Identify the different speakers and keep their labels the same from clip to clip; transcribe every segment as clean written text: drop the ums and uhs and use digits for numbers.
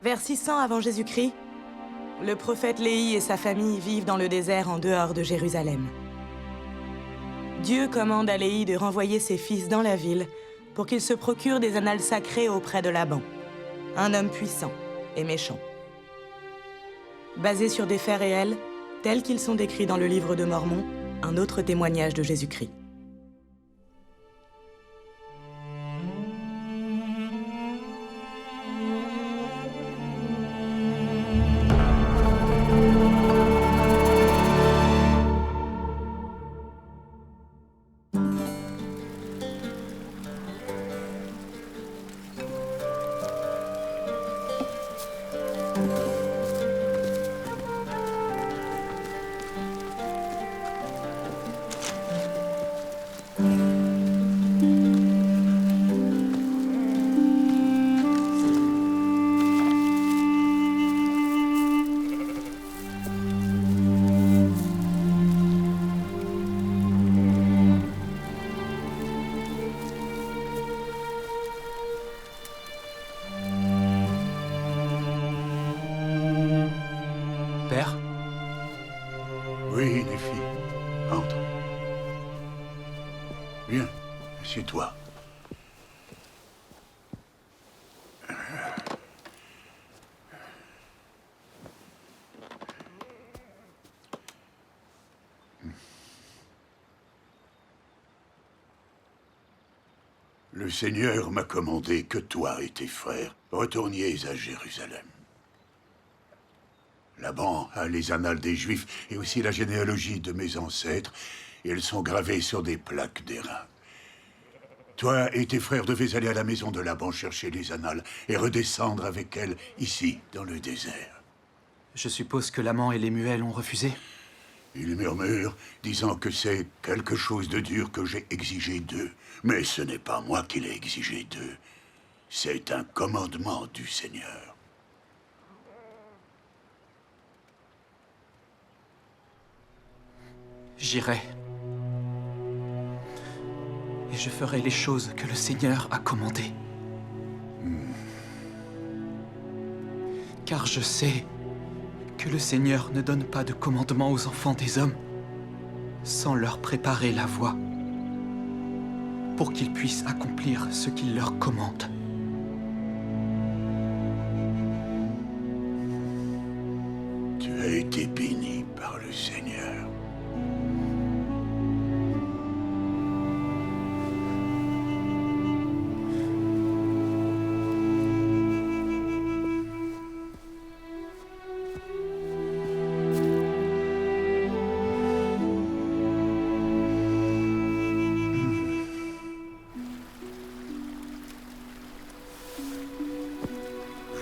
Speaker 1: Vers 600 avant Jésus-Christ, le prophète Léhi et sa famille vivent dans le désert en dehors de Jérusalem. Dieu commande à Léhi de renvoyer ses fils dans la ville pour qu'ils se procurent des annales sacrées auprès de Laban, un homme puissant et méchant. Basés sur des faits réels, tels qu'ils sont décrits dans le livre de Mormon, un autre témoignage de Jésus-Christ.
Speaker 2: Père?
Speaker 3: Oui, Néphi. Entre. Viens, assieds-toi. Le Seigneur m'a commandé que toi et tes frères retourniez à Jérusalem. Laban a les annales des Juifs et aussi la généalogie de mes ancêtres, et elles sont gravées sur des plaques d'airain. Toi et tes frères devez aller à la maison de Laban chercher les annales et redescendre avec elles ici, dans le désert.
Speaker 2: Je suppose que l'amant et les muels ont refusé?
Speaker 3: Ils murmurent, disant que c'est quelque chose de dur que j'ai exigé d'eux. Mais ce n'est pas moi qui l'ai exigé d'eux. C'est un commandement du Seigneur.
Speaker 2: J'irai. Et je ferai les choses que le Seigneur a commandées. Car je sais que le Seigneur ne donne pas de commandement aux enfants des hommes sans leur préparer la voie pour qu'ils puissent accomplir ce qu'il leur commande.
Speaker 3: Tu as été béni par le Seigneur.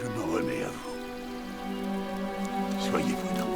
Speaker 3: Je m'en remets à vous. Soyez prudents.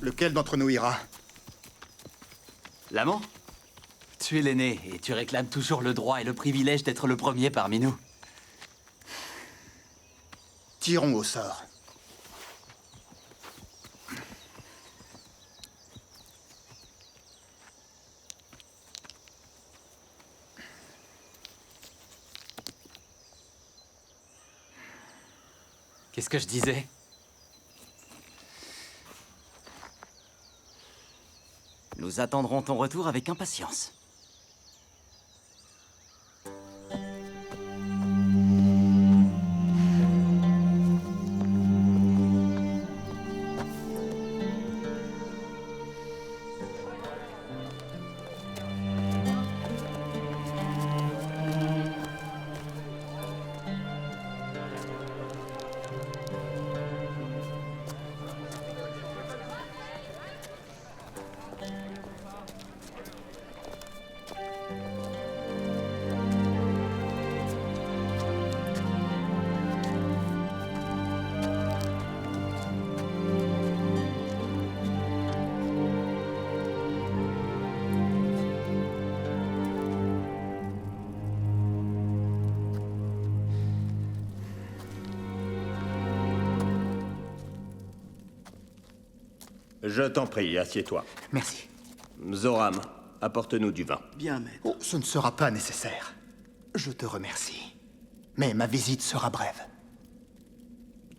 Speaker 4: Lequel d'entre nous ira?
Speaker 2: L'amant? Tu es l'aîné et tu réclames toujours le droit et le privilège d'être le premier parmi nous.
Speaker 4: Tirons au sort.
Speaker 5: Qu'est-ce que je disais?
Speaker 6: Nous attendrons ton retour avec impatience.
Speaker 7: Je t'en prie, assieds-toi.
Speaker 4: Merci.
Speaker 7: Zoram, apporte-nous du vin.
Speaker 8: Bien, maître.
Speaker 4: Oh, ce ne sera pas nécessaire. Je te remercie. Mais ma visite sera brève.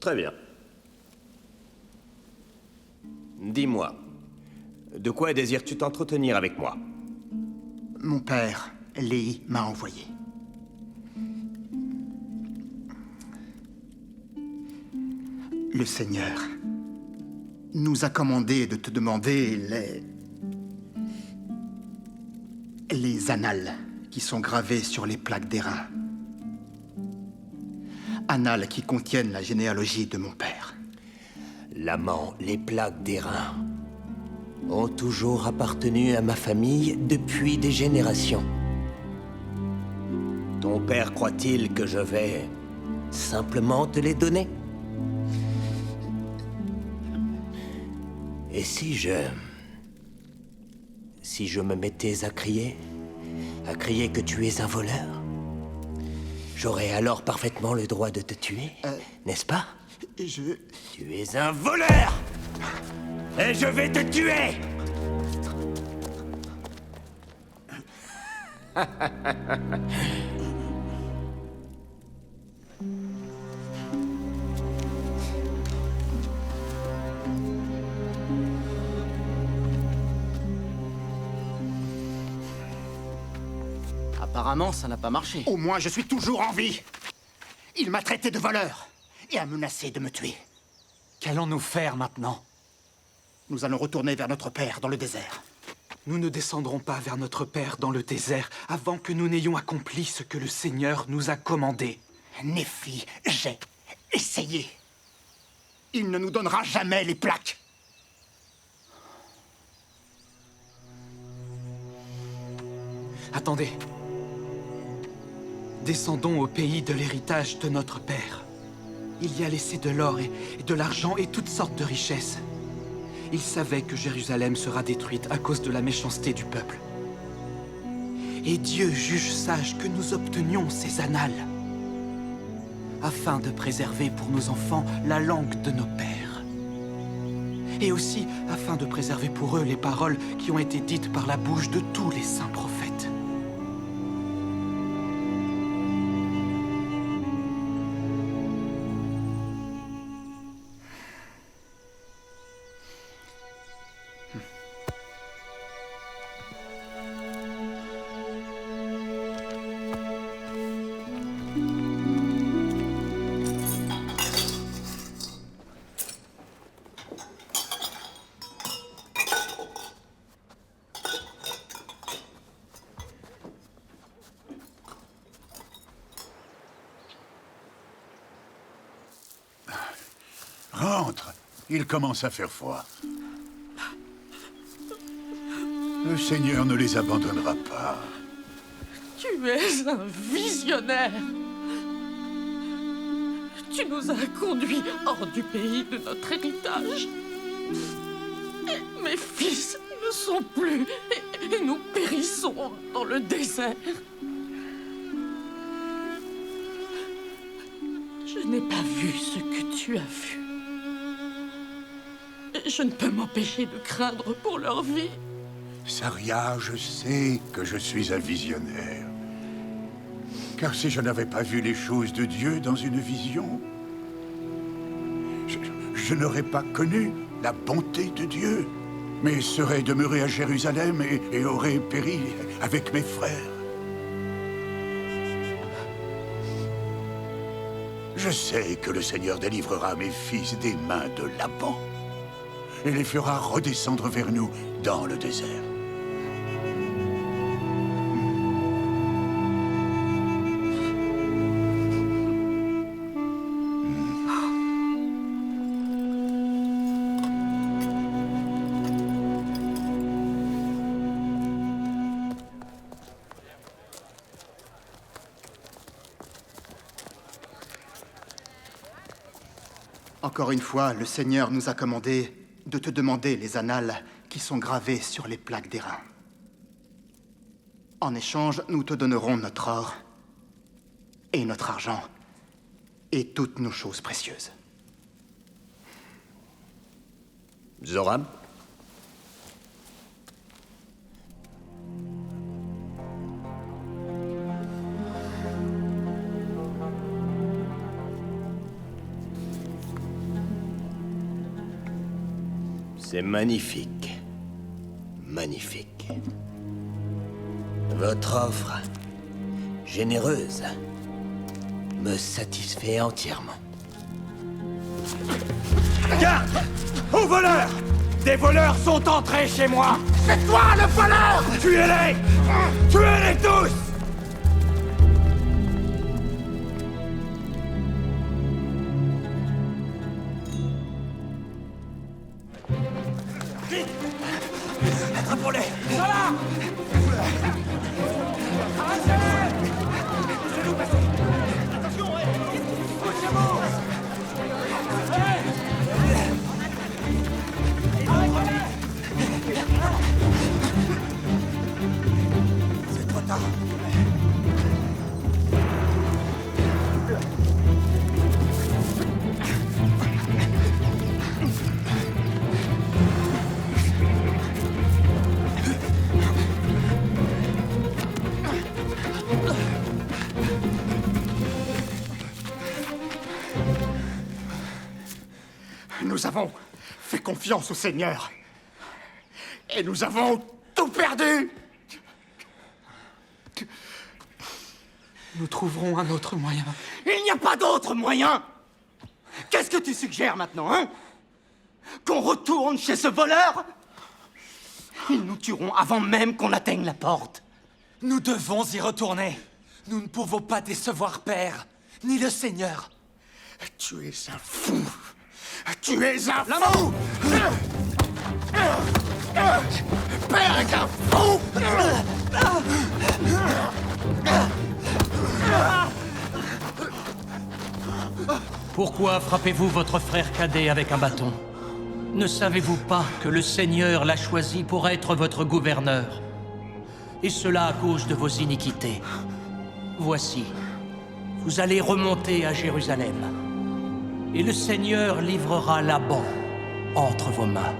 Speaker 7: Très bien. Dis-moi, de quoi désires-tu t'entretenir avec moi?
Speaker 4: Mon père, Léhi, m'a envoyé. Le Seigneur nous a commandé de te demander les annales qui sont gravées sur les plaques d'airain. Annales qui contiennent la généalogie de mon père.
Speaker 7: L'amant, les plaques d'airain ont toujours appartenu à ma famille depuis des générations. Ton père croit-il que je vais simplement te les donner? Et si je me mettais à crier que tu es un voleur, j'aurais alors parfaitement le droit de te tuer, n'est-ce pas? Tu es un voleur! Et je vais te tuer!
Speaker 6: Apparemment, ça n'a pas marché.
Speaker 4: Au moins, je suis toujours en vie. Il m'a traité de voleur et a menacé de me tuer.
Speaker 5: Qu'allons-nous faire maintenant?
Speaker 4: Nous allons retourner vers notre père dans le désert.
Speaker 2: Nous ne descendrons pas vers notre père dans le désert avant que nous n'ayons accompli ce que le Seigneur nous a commandé.
Speaker 4: Néphi, j'ai essayé. Il ne nous donnera jamais les plaques.
Speaker 2: Attendez. Descendons au pays de l'héritage de notre père. Il y a laissé de l'or et de l'argent et toutes sortes de richesses. Il savait que Jérusalem sera détruite à cause de la méchanceté du peuple. Et Dieu juge sage que nous obtenions ces annales, afin de préserver pour nos enfants la langue de nos pères. Et aussi afin de préserver pour eux les paroles qui ont été dites par la bouche de tous les saints prophètes.
Speaker 3: Rentre, il commence à faire froid. Le Seigneur ne les abandonnera pas.
Speaker 1: Tu es un visionnaire. Tu nous as conduits hors du pays de notre héritage. Et mes fils ne sont plus et nous périssons dans le désert. Je n'ai pas vu ce que tu as vu. Je ne peux m'empêcher de craindre pour leur vie.
Speaker 3: Saria, je sais que je suis un visionnaire. Car si je n'avais pas vu les choses de Dieu dans une vision, je n'aurais pas connu la bonté de Dieu, mais serais demeuré à Jérusalem et aurais péri avec mes frères. Je sais que le Seigneur délivrera mes fils des mains de Laban et les fera redescendre vers nous dans le désert.
Speaker 4: Encore une fois, le Seigneur nous a commandé de te demander les annales qui sont gravées sur les plaques d'airain. En échange, nous te donnerons notre or et notre argent et toutes nos choses précieuses.
Speaker 7: Zoram? C'est magnifique. Magnifique. Votre offre, généreuse, me satisfait entièrement.
Speaker 5: Garde! Aux voleurs! Des voleurs sont entrés chez moi! C'est toi le voleur! Tuez-les! Tuez-les tous! Vite! Attrapons-les! Voilà! Laissez-nous passer! Attention, poussez-vous! C'est trop tard.
Speaker 4: Nous avons fait confiance au Seigneur. Et nous avons tout perdu.
Speaker 2: Nous trouverons un autre moyen.
Speaker 4: Il n'y a pas d'autre moyen. Qu'est-ce que tu suggères maintenant, hein? Qu'on retourne chez ce voleur? Ils nous tueront avant même qu'on atteigne la porte.
Speaker 5: Nous devons y retourner. Nous ne pouvons pas décevoir Père, ni le Seigneur.
Speaker 4: Tu es un fou. Tu es un fou. Père est un fou.
Speaker 8: Pourquoi frappez-vous votre frère cadet avec un bâton? Ne savez-vous pas que le Seigneur l'a choisi pour être votre gouverneur? Et cela à cause de vos iniquités. Voici, vous allez remonter à Jérusalem. Et le Seigneur livrera Laban entre vos mains.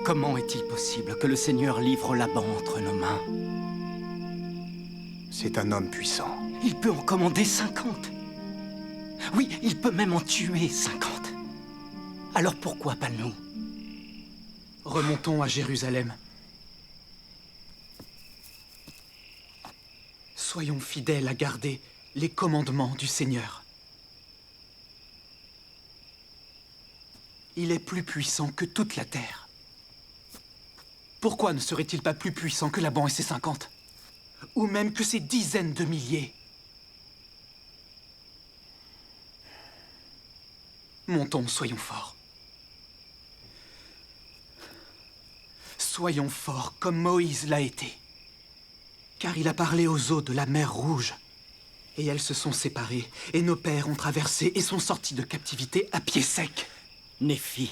Speaker 7: Comment est-il possible que le Seigneur livre Laban entre nos mains?
Speaker 4: C'est un homme puissant.
Speaker 7: Il peut en commander 50. Oui, il peut même en tuer 50. Alors pourquoi pas nous?
Speaker 2: Remontons à Jérusalem. Soyons fidèles à garder les commandements du Seigneur. Il est plus puissant que toute la terre. Pourquoi ne serait-il pas plus puissant que Laban et ses 50? Ou même que ses dizaines de milliers? Montons, soyons forts. Soyons forts comme Moïse l'a été. Car il a parlé aux eaux de la mer Rouge. Et elles se sont séparées, et nos pères ont traversé et sont sortis de captivité à pied sec.
Speaker 4: Néphi,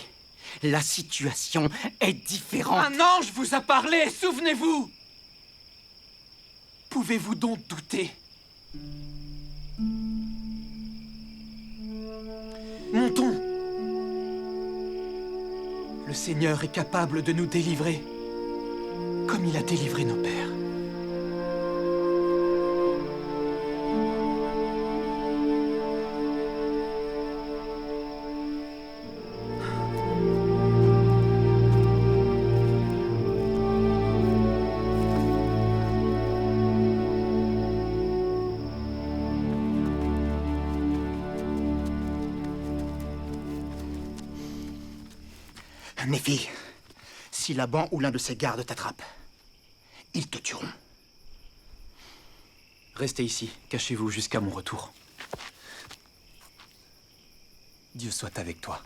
Speaker 4: la situation est différente.
Speaker 2: Un ange vous a parlé, souvenez-vous! Pouvez-vous donc douter? Montons! Le Seigneur est capable de nous délivrer, comme il a délivré nos pères.
Speaker 4: Néphi, si Laban ou l'un de ses gardes t'attrape, ils te tueront.
Speaker 2: Restez ici, cachez-vous jusqu'à mon retour. Dieu soit avec toi.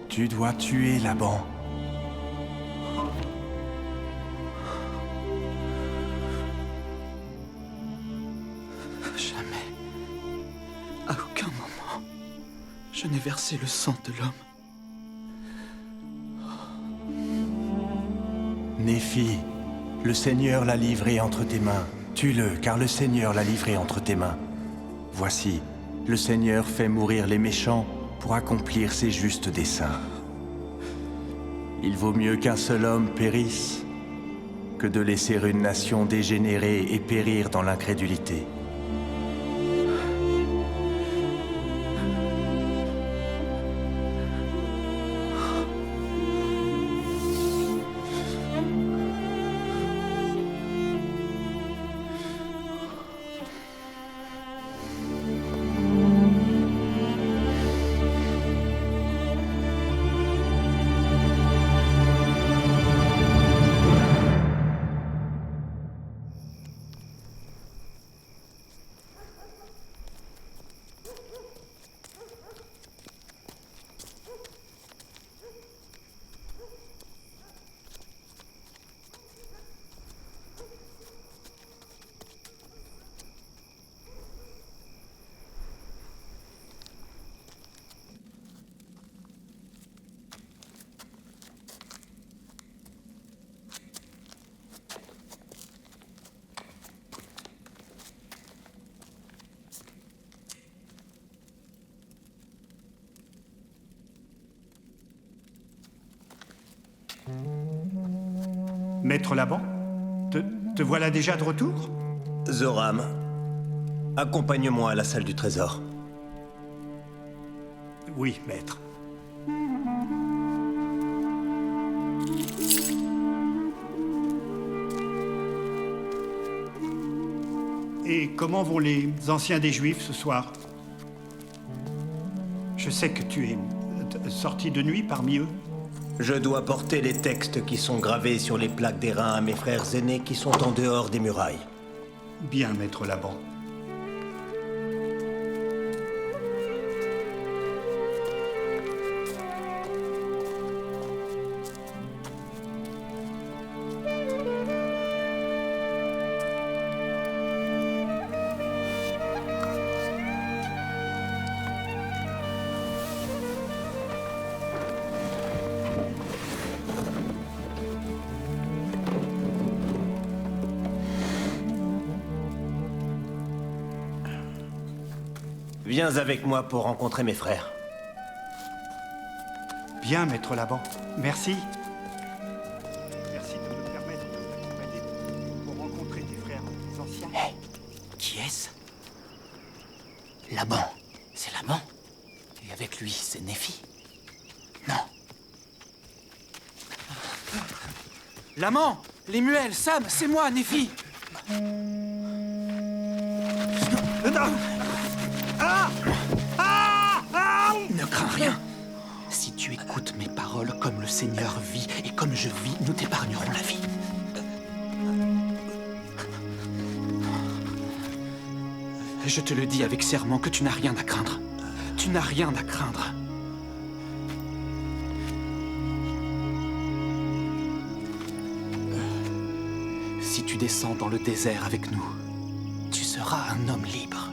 Speaker 5: Tu dois tuer Laban.
Speaker 2: Jamais. À aucun moment, je n'ai versé le sang de l'homme.
Speaker 5: Néphi, le Seigneur l'a livré entre tes mains. Tue-le, car le Seigneur l'a livré entre tes mains. Voici, le Seigneur fait mourir les méchants pour accomplir ses justes desseins. Il vaut mieux qu'un seul homme périsse que de laisser une nation dégénérer et périr dans l'incrédulité.
Speaker 9: Maître Laban, te voilà déjà de retour?
Speaker 7: Zoram, accompagne-moi à la salle du trésor.
Speaker 9: Oui, maître. Et comment vont les anciens des Juifs ce soir? Je sais que tu es sorti de nuit parmi eux?
Speaker 7: Je dois porter les textes qui sont gravés sur les plaques d'airain à mes frères aînés qui sont en dehors des murailles.
Speaker 9: Bien, maître Laban.
Speaker 7: Viens avec moi pour rencontrer mes frères.
Speaker 9: Bien, maître Laban. Merci. Merci de me permettre de t'accompagner pour rencontrer tes frères anciens.
Speaker 6: Hé, qui est-ce? Laban. C'est Laban. Et avec lui, c'est Néphi. Non.
Speaker 2: L'amant, les muelles, Sam, c'est moi, Néphi. Ne crains rien. Si tu écoutes mes paroles comme le Seigneur vit et comme je vis, nous t'épargnerons la vie. Je te le dis avec serment que tu n'as rien à craindre. Tu n'as rien à craindre. Si tu descends dans le désert avec nous, tu seras un homme libre.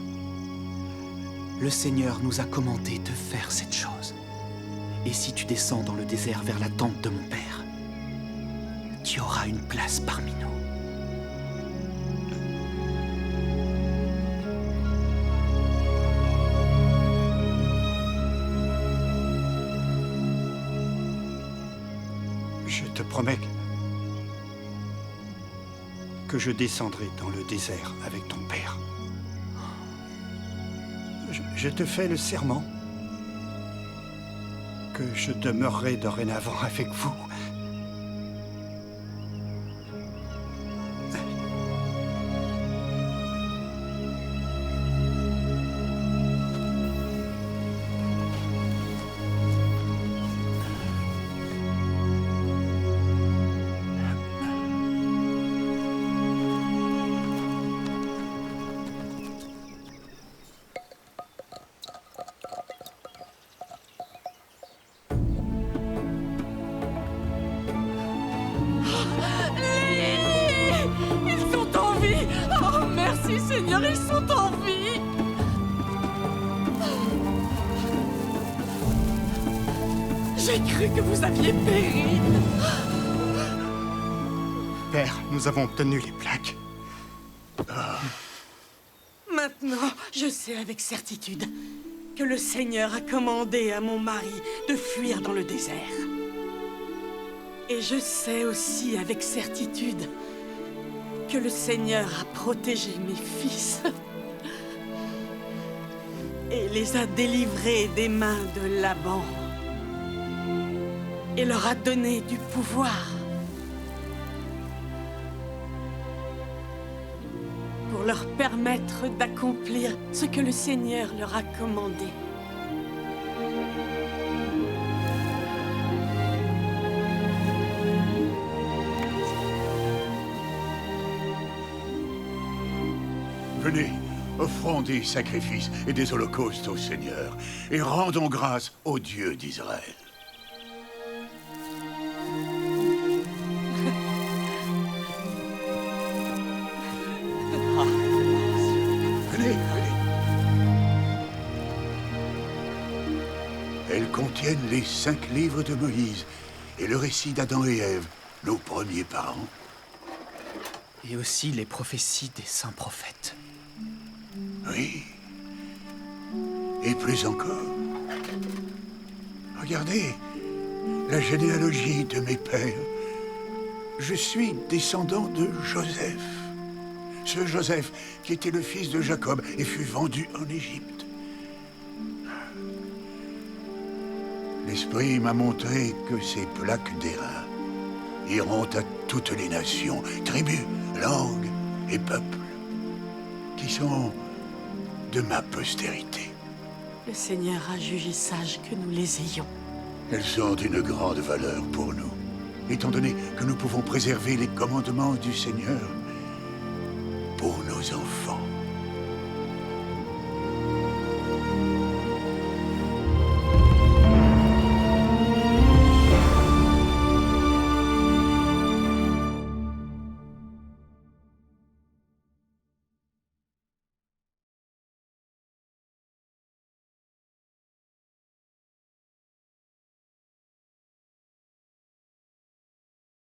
Speaker 2: Le Seigneur nous a commandé de faire cette chose. Et si tu descends dans le désert vers la tente de mon père, tu auras une place parmi nous.
Speaker 9: Je te promets que je descendrai dans le désert avec ton père. Je te fais le serment que je demeurerai dorénavant avec vous.
Speaker 1: Ils sont en vie! Oh, merci Seigneur, ils sont en vie! J'ai cru que vous aviez péri!
Speaker 9: Père, nous avons obtenu les plaques.
Speaker 1: Maintenant, je sais avec certitude que le Seigneur a commandé à mon mari de fuir dans le désert. Et je sais aussi avec certitude que le Seigneur a protégé mes fils et les a délivrés des mains de Laban et leur a donné du pouvoir pour leur permettre d'accomplir ce que le Seigneur leur a commandé.
Speaker 3: Venez, offrons des sacrifices et des holocaustes au Seigneur, et rendons grâce au Dieu d'Israël. Venez, venez. Elles contiennent les 5 livres de Moïse et le récit d'Adam et Ève, nos premiers parents.
Speaker 2: Et aussi les prophéties des saints prophètes.
Speaker 3: Oui. Et plus encore. Regardez, la généalogie de mes pères. Je suis descendant de Joseph. Ce Joseph qui était le fils de Jacob et fut vendu en Égypte. L'Esprit m'a montré que ces plaques d'airain iront à toutes les nations, tribus, langues et peuples qui sont de ma postérité.
Speaker 1: Le Seigneur a jugé sage que nous les ayons.
Speaker 3: Elles sont d'une grande valeur pour nous, étant donné que nous pouvons préserver les commandements du Seigneur pour nos enfants.